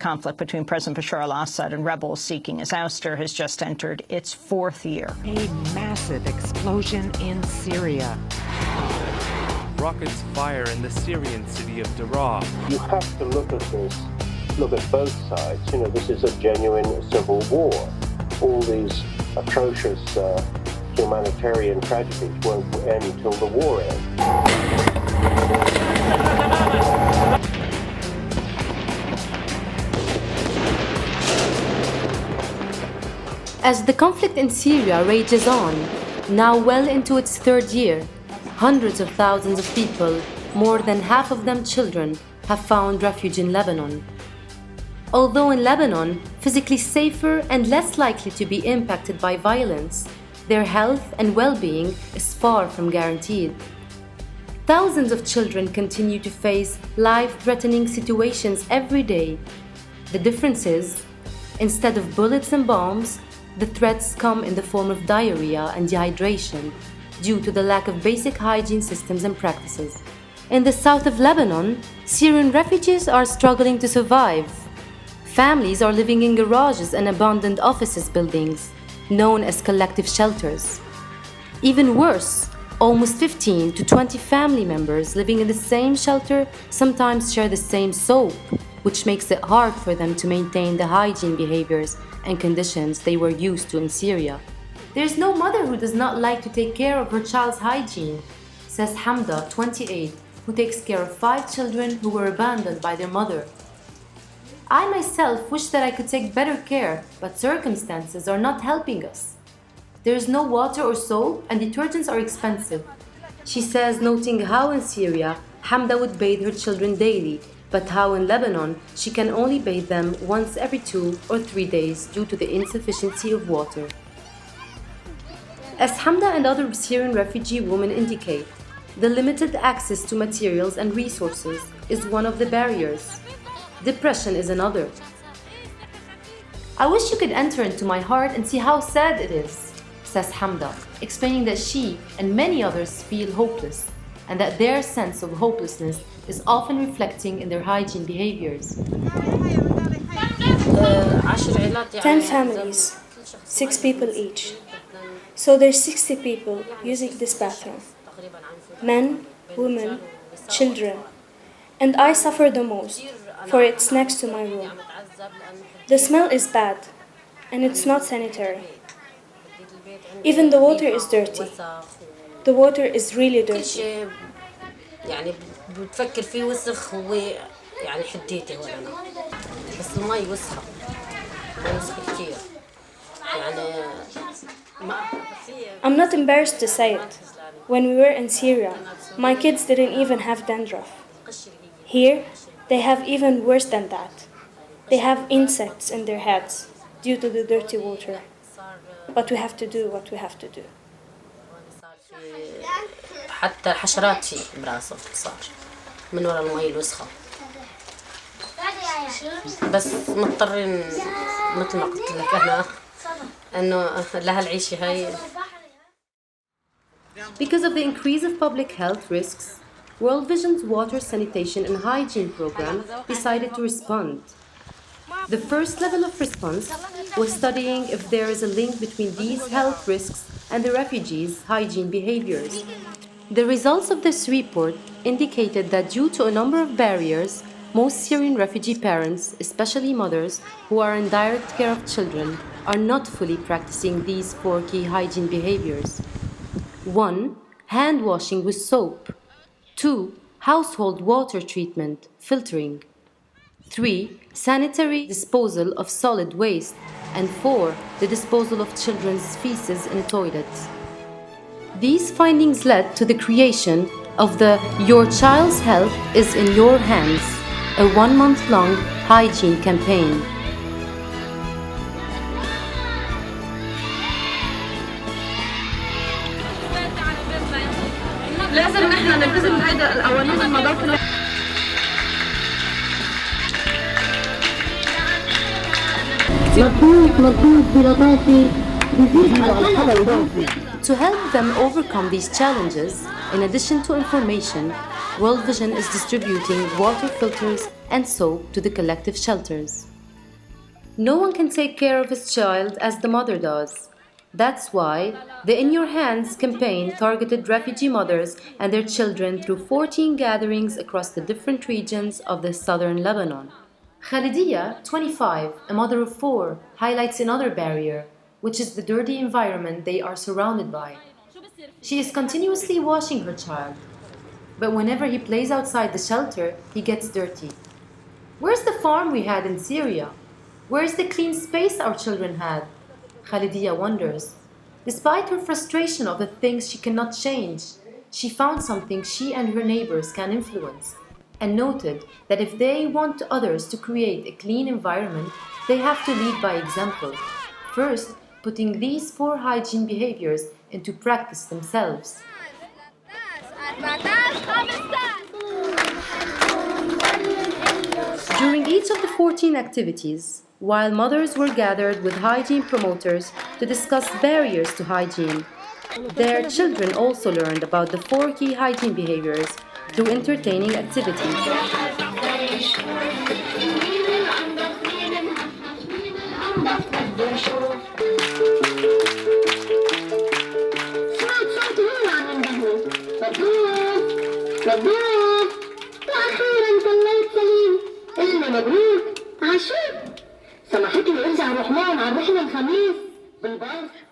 conflict between President Bashar al-Assad and rebels seeking his ouster has just entered its 4th year. A massive explosion in Syria. Rockets fire in the Syrian city of Daraa. You have to look at this, look at both sides. You know, this is a genuine civil war. All these atrocious humanitarian tragedies won't end till the war ends. As the conflict in Syria rages on, now well into its 3rd year, hundreds of thousands of people, more than half of them children, have found refuge in Lebanon. Although in Lebanon, physically safer and less likely to be impacted by violence, their health and well-being is far from guaranteed. Thousands of children continue to face life-threatening situations every day. The difference is, instead of bullets and bombs, the threats come in the form of diarrhea and dehydration due to the lack of basic hygiene systems and practices. In the south of Lebanon, Syrian refugees are struggling to survive. Families are living in garages and abandoned offices buildings, known as collective shelters. Even worse, almost 15 to 20 family members living in the same shelter sometimes share the same soap, which makes it hard for them to maintain the hygiene behaviors and conditions they were used to in Syria. There's no mother who does not like to take care of her child's hygiene, says Hamda, 28, who takes care of 5 children who were abandoned by their mother. I myself wish that I could take better care, but circumstances are not helping us. There is no water or soap, and detergents are expensive. She says, noting how in Syria, Hamda would bathe her children daily, but how in Lebanon, she can only bathe them once every 2 or 3 days due to the insufficiency of water. As Hamda and other Syrian refugee women indicate, the limited access to materials and resources is one of the barriers. Depression is another. I wish you could enter into my heart and see how sad it is, says Hamda, explaining that she and many others feel hopeless, and that their sense of hopelessness is often reflecting in their hygiene behaviors. 10 families, 6 people each. So there's 60 people using this bathroom. Men, women, children. And I suffer the most, for it's next to my room. The smell is bad, and it's not sanitary. Even the water is dirty. The water is really dirty. يعني بتفكر فيه وسخ هو يعني حديته ولا أنا بس المي وسخة كثير يعني ما I'm not embarrassed to say it. When we were in Syria, my kids didn't even have dandruff. Here, they have even worse than that. They have insects in their heads due to the dirty water. But we have to do what we have to do. حتى الحشرات في براسه صار من وراء المي الوسخة بس مضطرين مثل ما قلت لك أنا إنه لها العيشة هاي. Because of the increase of public health risks, World Vision's water sanitation and hygiene program decided to respond. The first level of response was studying if there is a link between these health risks and the refugees' hygiene behaviors. The results of this report indicated that due to a number of barriers, most Syrian refugee parents, especially mothers who are in direct care of children, are not fully practicing these 4 key hygiene behaviors. 1. Hand washing with soap. 2. Household water treatment, filtering. 3. Sanitary disposal of solid waste. And 4. The disposal of children's feces in toilets. These findings led to the creation of the Your Child's Health is in Your Hands, a 1-month-long hygiene campaign. لازم نحن نلتزم بهيدا القوانين النظافة. To help them overcome these challenges, in addition to information, World Vision is distributing water filters and soap to the collective shelters. No one can take care of his child as the mother does. That's why the In Your Hands campaign targeted refugee mothers and their children through 14 gatherings across the different regions of the Southern Lebanon. Khalidia, 25, a mother of 4, highlights another barrier, which is the dirty environment they are surrounded by. She is continuously washing her child, but whenever he plays outside the shelter, he gets dirty. Where's the farm we had in Syria? Where's the clean space our children had? Khalidia wonders. Despite her frustration of the things she cannot change, she found something she and her neighbors can influence, and noted that if they want others to create a clean environment, they have to lead by example. First, putting these 4 hygiene behaviors into practice themselves. During each of the 14 activities, while mothers were gathered with hygiene promoters to discuss barriers to hygiene, their children also learned about the 4 key hygiene behaviors through entertaining activities.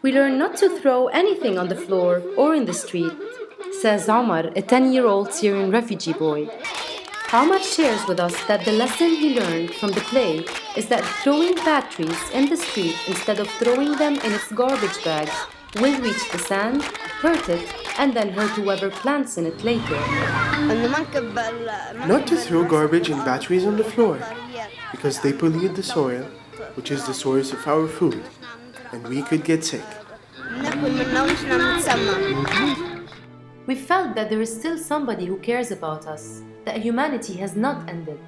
We learn not to throw anything on the floor or in the street, says Omar, a 10-year-old Syrian refugee boy. Omar shares with us that the lesson he learned from the play is that throwing batteries in the street instead of throwing them in its garbage bags will reach the sand, hurt it, and then hurt whoever plants in it later. Not to throw garbage and batteries on the floor, because they pollute the soil, which is the source of our food, and we could get sick. We felt that there is still somebody who cares about us, that humanity has not ended,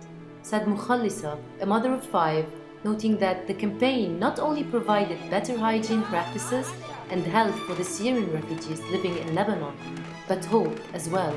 said Mukhallisa, a mother of 5, noting that the campaign not only provided better hygiene practices and health for the Syrian refugees living in Lebanon, but hope as well.